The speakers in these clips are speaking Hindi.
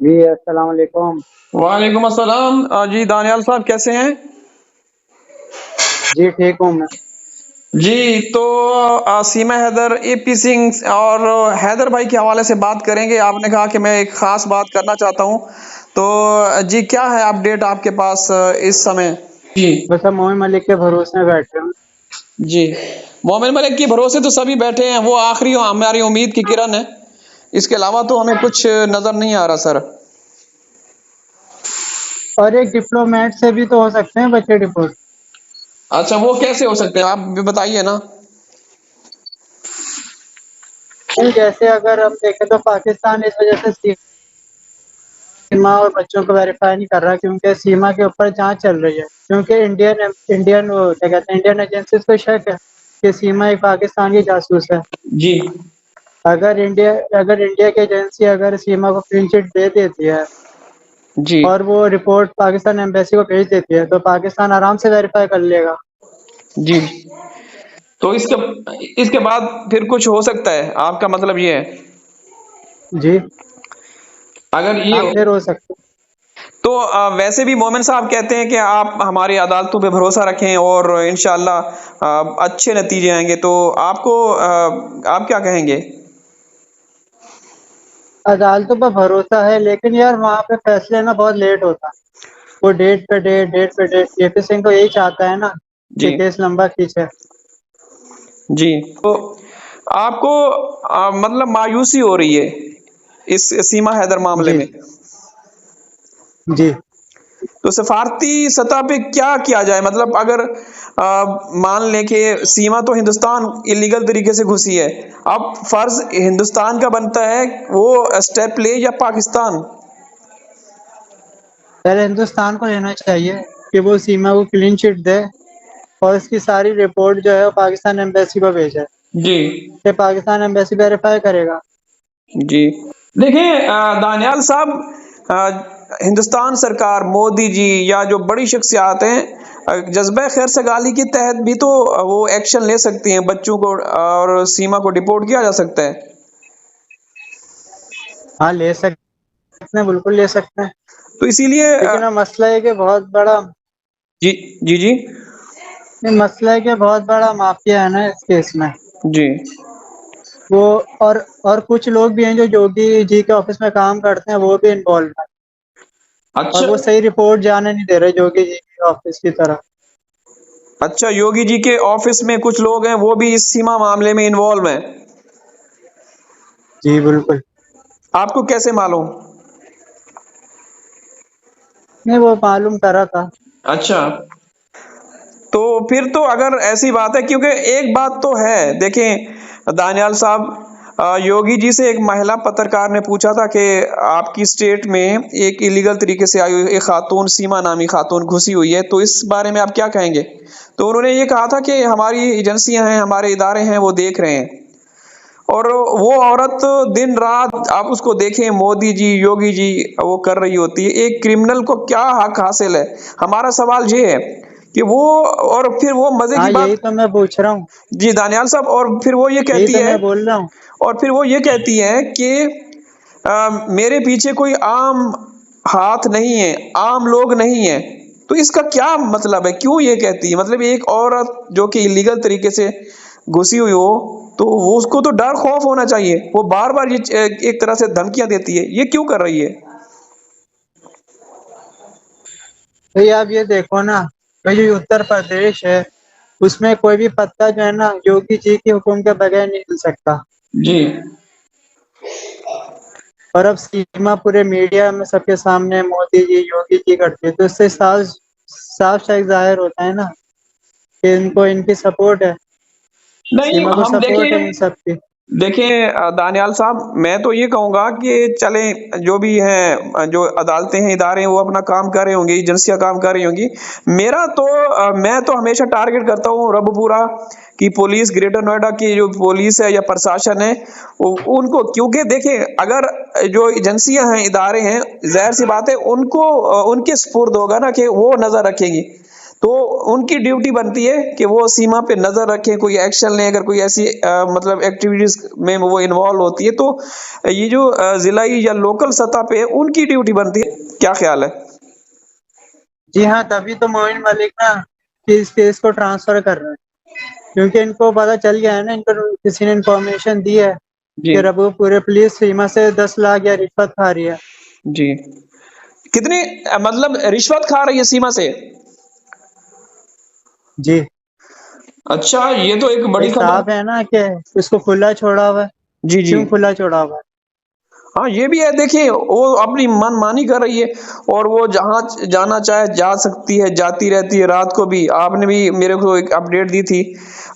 जी अस्सलाम वालेकुम। वालेकुम अस्सलाम। जी दानियाल साहब कैसे हैं? जी ठीक हूँ मैं। जी तो सीमा हैदर, एपी सिंह और हैदर भाई के हवाले से बात करेंगे। आपने कहा कि मैं एक खास बात करना चाहता हूं, तो जी क्या है अपडेट आपके पास इस समय? जी। बस हम मोइन मलिक के भरोसे में बैठे हैं। जी, मोमिन मलिक के भरोसे तो सभी बैठे हैं, वो आखिरी हमारी उम्मीद की किरण है। इसके अलावा तो हमें कुछ नजर नहीं आ रहा सर। और एक डिप्लोमेट से भी तो हो सकते हैं बच्चे डिपोट। अच्छा, वो कैसे हो सकते हैं, आप भी बताइए ना। नहीं, जैसे अगर हम देखें तो पाकिस्तान इस वजह से सीमा और बच्चों को वेरीफाई नहीं कर रहा क्योंकि सीमा के ऊपर जांच चल रही है, क्योंकि इंडियन इंडियन वो क्या कहते हैं, इंडियन एजेंसीज को शक है कि सीमा एक पाकिस्तान की जासूस है। जी। अगर इंडिया की एजेंसी अगर सीमा को क्लीन चिट दे देती है जी। और वो रिपोर्ट पाकिस्तान एम्बेसी को भेज देती है तो पाकिस्तान आराम से वेरीफाई कर लेगा। जी, तो इसके इसके बाद फिर कुछ हो सकता है, आपका मतलब ये है? जी अगर ये हाँ, फिर हो सकता तो वैसे भी मोमिन साहब कहते हैं कि आप हमारी अदालतों पे भरोसा रखें और इंशाल्लाह अच्छे नतीजे आएंगे, तो आपको आप क्या कहेंगे? है। अदालतों पर भरोसा है लेकिन यार वहाँ पे फैसले ना बहुत लेट होता है। वो डेट पे डेट केपी सिंह तो यही चाहता है ना जी। कि केस लंबा खींचे। जी, तो आपको मतलब मायूसी हो रही है इस सीमा हैदर मामले जी में? जी तो सफारती सतह पे क्या किया जाए, मतलब अगर मान लें कि सीमा तो हिंदुस्तान इलीगल तरीके से घुसी है, अब फर्ज हिंदुस्तान का बनता है वो स्टेप ले या पाकिस्तान? पहले हिंदुस्तान को लेना चाहिए कि वो सीमा को क्लीन चिट दे और इसकी सारी रिपोर्ट जो है वो पाकिस्तान एम्बेसी को भेजे। जी। फिर पाकिस्तान एम्बेसी वेरीफाई करेगा। जी, देखिए दानियाल साहब, हिंदुस्तान सरकार, मोदी जी या जो बड़ी शख्सियात हैं, जज्बा खैर सगाली के तहत भी तो वो एक्शन ले सकती हैं, बच्चों को और सीमा को डिपोर्ट किया जा सकता है। हाँ ले सकते हैं, बिल्कुल ले सकते हैं। तो इसीलिए लेकिन अब मसला है कि बहुत बड़ा जी। जी। जी। नहीं, मसला है कि बहुत बड़ा माफिया है ना इस केस में। जी। वो और कुछ लोग भी हैं जो योगी जी के ऑफिस में काम करते हैं, वो भी इन्वॉल्व है और अच्छा। वो सही रिपोर्ट जाने नहीं दे रहे योगी जी के ऑफिस की तरफ। अच्छा, योगी जी के ऑफिस में कुछ लोग हैं, वो भी इस सीमा मामले में इन्वॉल्व हैं? जी बिल्कुल। आपको कैसे मालूम? नहीं, वो मालूम करा था। अच्छा, तो फिर तो अगर ऐसी बात है, क्योंकि एक बात तो है, देखें दानियाल साहब, योगी जी से एक महिला पत्रकार ने पूछा था कि आपकी स्टेट में एक इलीगल तरीके से आई हुई एक खातून, सीमा नामी खातून घुसी हुई है, तो इस बारे में आप क्या कहेंगे? तो उन्होंने ये कहा था कि हमारी एजेंसियां हैं, हमारे इदारे हैं, वो देख रहे हैं। और वो औरत दिन रात आप उसको देखें, मोदी जी, योगी जी, वो कर रही होती है। एक क्रिमिनल को क्या हक हासिल है? हमारा सवाल ये है कि वो, और फिर वो मजे की हाँ बात। यही तो मैं पूछ रहा हूँ। जी दानियाल साहब, और फिर वो ये यही कहती तो है, मैं बोल रहा हूँ। और फिर वो ये कहती है कि मेरे पीछे कोई आम हाथ नहीं है, आम लोग नहीं है। तो इसका क्या मतलब है, क्यों ये कहती है? मतलब एक औरत जो कि इलीगल तरीके से घुसी हुई हो, तो वो उसको तो डर खौफ होना चाहिए। वो बार बार ये एक तरह से धमकियां देती है, ये क्यों कर रही है? भाई आप ये देखो ना, भाई जो उत्तर प्रदेश है उसमें कोई भी पत्ता जो है ना योगी जी के हुक्म के बगैर नहीं हिल सकता। जी। और अब सीमा पूरे मीडिया में सबके सामने मोदी जी योगी जी करते हैं तो इससे साफ साफ साफ जाहिर होता है ना कि इनको इनकी सपोर्ट है। नहीं, सीमा को हम सपोर्ट है इन देखें, सब की। देखिए दानियाल साहब, मैं तो ये कहूंगा कि चले, जो भी है, जो अदालतें हैं, इदारे हैं, वो अपना काम कर रहे होंगे, एजेंसियां काम कर रही होंगी। मेरा तो मैं तो हमेशा टारगेट करता हूँ रबपुरा की पुलिस, ग्रेटर नोएडा की जो पुलिस है या प्रशासन है, उनको, क्योंकि देखें अगर जो एजेंसियां हैं, इदारे हैं, जाहिर सी बात है उनको उनके सुपुर्द होगा ना कि वो नजर रखेंगी। तो उनकी ड्यूटी बनती है कि वो सीमा पे नजर रखें, कोई एक्शन लें अगर कोई ऐसी मतलब एक्टिविटीज में वो इन्वॉल्व होती है, तो ये जो जिलाई या लोकल सतह पे है, उनकी ड्यूटी बनती है। क्या ख्याल है? जी हाँ, तभी तो मोइन मलिक ना इस केस को ट्रांसफर कर रहे हैं, क्योंकि इनको पता चल गया है ना, इनको किसी ने इन्फॉर्मेशन दी है जी कि रबूपुर पुलिस सीमा से 10 लाख या रिश्वत खा रही है। जी। कितनी मतलब रिश्वत खा रही है सीमा से? जी, अच्छा, ये तो एक भाई बड़ी खबर। साहब है ना कि इसको खुला छोड़ा हुआ है। जी जी। क्यों खुला छोड़ा हुआ है? हाँ, ये भी है। देखिए, वो अपनी मनमानी कर रही है और वो जहाँ जाना चाहे जा सकती है, जाती रहती है रात को भी। आपने भी मेरे को एक अपडेट दी थी,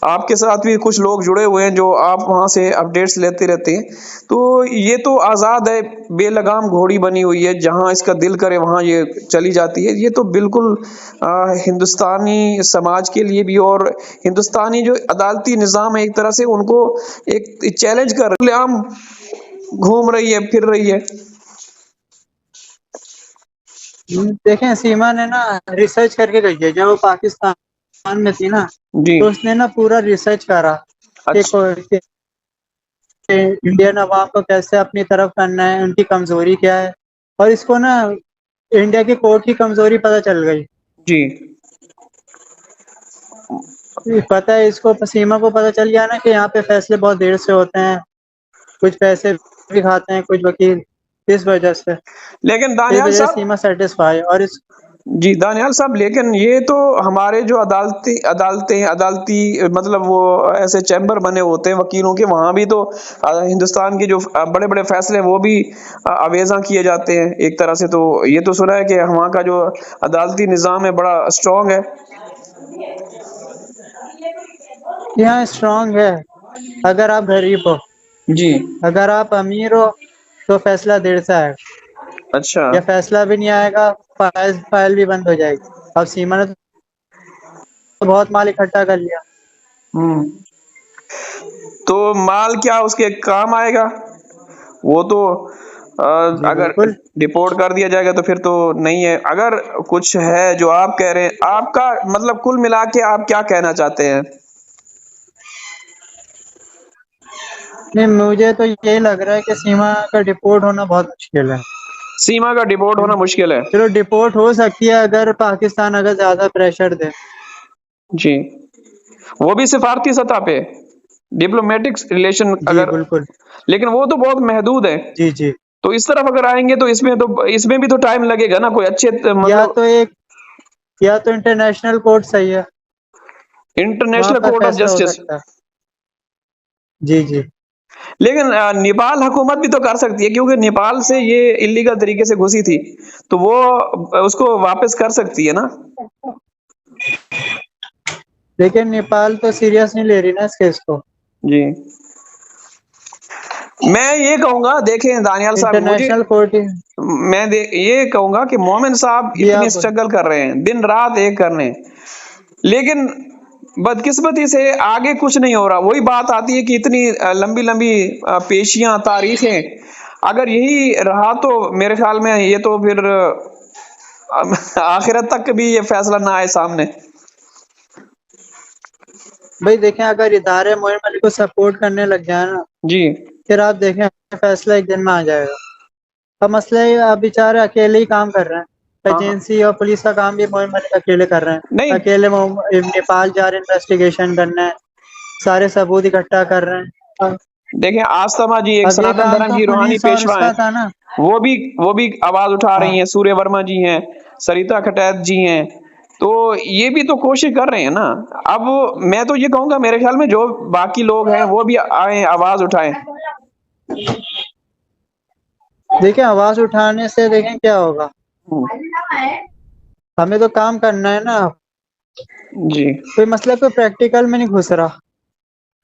आपके साथ भी कुछ लोग जुड़े हुए हैं जो आप वहाँ से अपडेट्स लेते रहते हैं। तो ये तो आज़ाद है, बेलगाम घोड़ी बनी हुई है, जहाँ इसका दिल करे वहाँ ये चली जाती है। ये तो बिल्कुल हिंदुस्तानी समाज के लिए भी और हिंदुस्तानी जो अदालती निज़ाम है, एक तरह से उनको एक चैलेंज कर खुलेआम घूम रही है, फिर रही है। देखें, सीमा ने ना रिसर्च करके गई है। जब वो पाकिस्तान में थी ना, जी। तो उसने ना पूरा रिसर्च करा कि अच्छा। कि इंडियन अवाम को कैसे अपनी तरफ करना है, उनकी कमजोरी क्या है। और इसको ना इंडिया की कोर्ट की कमजोरी पता चल गई। जी पता है इसको, सीमा को पता चल गया ना कि यहाँ पे फैसले बहुत देर से होते हैं, कुछ पैसे भी खाते हैं कुछ वकील। इस वजह से लेकिन दानियाल साहब, सीमा सेटिस्फाई और इस जी दानियाल साहब, लेकिन ये तो हमारे जो अदालती अदालतें अदालती मतलब वो ऐसे चैम्बर बने होते हैं वकीलों के, वहां भी तो हिंदुस्तान के जो बड़े बड़े फैसले हैं वो भी अवेजा किए जाते हैं एक तरह से। तो ये तो सुना है कि वहाँ का जो अदालती निज़ाम है बड़ा स्ट्रांग है। यहाँ स्ट्रांग है। अगर आप गरीब हो, जी। अगर आप अमीर हो, तो फैसला देर से आएगा, अच्छा। या फैसला भी नहीं आएगा, फाइल भी बंद हो जाएगी। अब सीमा ने तो बहुत माल इकट्ठा कर लिया। हम्म। तो माल क्या उसके काम आएगा? वो तो जी अगर बिल्कुल। डिपोर्ट कर दिया जाएगा तो फिर तो नहीं है। अगर कुछ है जो आप कह रहे हैं, आपका मतलब कुल मिला के आप क्या कहना चाहते हैं? नहीं, मुझे तो यही लग रहा है कि सीमा का डिपोर्ट होना बहुत मुश्किल है। सीमा का डिपोर्ट होना मुश्किल है। चलो, डिपोर्ट हो सकती है अगर पाकिस्तान अगर ज्यादा प्रेशर दे। जी, वो भी सिफारती सतह पे, डिप्लोमेटिक रिलेशन जी अगर, बिल्कुल। लेकिन वो तो बहुत महदूद है। जी जी। तो इस तरफ अगर आएंगे तो इसमें भी तो टाइम लगेगा ना, कोई अच्छे या मतलब तो एक या तो इंटरनेशनल कोर्ट सही है, वहां इंटरनेशनल पर कोर्ट ऑफ फैसला हो जस्टिस। सकता है। जी जी। लेकिन नेपाल हुकूमत भी तो कर सकती है, क्योंकि नेपाल से ये इलीगल तरीके से घुसी थी, तो वो उसको वापस कर सकती है ना। लेकिन नेपाल तो सीरियस नहीं ले रही ना इस केस को। जी। मैं ये कहूंगा, देखें दानियाल साहब, मुझे इंटरनेशनल कोर्ट ये कहूंगा कि मोमिन साहब जी इतनी आप। स्ट्रगल कर रहे हैं, दिन रात एक कर रहे हैं, लेकिन बदकिस्मती से आगे कुछ नहीं हो रहा। वही बात आती है कि इतनी लंबी लंबी पेशियां, तारीखें, अगर यही रहा तो मेरे ख्याल में ये तो फिर आखिरत तक भी ये फैसला ना आए सामने। भाई देखें, अगर इदारे मोइन अली को सपोर्ट करने लग जाए ना, जी। फिर आप देखें फैसला एक दिन में आ जाएगा। अब मसला ये, आप बेचारे अकेले ही काम कर रहे हैं। हाँ हाँ। एजेंसी और पुलिस का काम भी मोइन मलिक अकेले कर रहे हैं। नहीं, अकेले नेपाल जा रहे हैं इन्वेस्टिगेशन करने, सारे सबूत इकट्ठा कर रहे हैं। देखें आस्तमा जी, एक अब ये सनातन काम धर्म तो की रूहानी पुलिस और पेशवा है, उसका था ना। वो भी आवाज उठा हाँ। रही हैं। सूर्य वर्मा जी हैं, सरिता कटैत जी हैं, तो ये भी तो कोशिश कर रहे हैं ना। अब मैं तो ये कहूंगा, मेरे ख्याल में जो बाकी लोग हैं वो भी आए, आवाज उठाएं। देखिए, आवाज उठाने से देखें क्या होगा। हमें तो काम करना है ना। जी कोई मसला कोई प्रैक्टिकल में नहीं घुस रहा।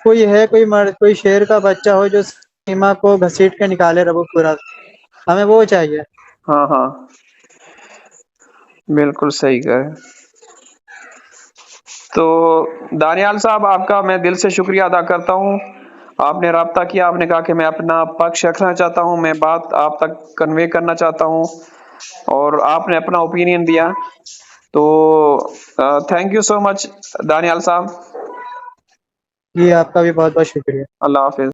कोई है, कोई मर्द, कोई शेर का बच्चा हो जो सीमा को घसीट के निकाले रबूपुरा से। हमें वो चाहिए। हाँ हाँ, बिल्कुल सही कहा। तो दानियाल साहब, आपका मैं दिल से शुक्रिया अदा करता हूँ। आपने राब्ता किया, आपने कहा कि मैं अपना पक्ष रखना चाहता हूँ, मैं बात आप तक कन्वे करना चाहता हूँ, और आपने अपना ओपिनियन दिया। तो thank you so much Daniyal साहब। जी, आपका भी बहुत-बहुत शुक्रिया। अल्लाह हाफ़िज़।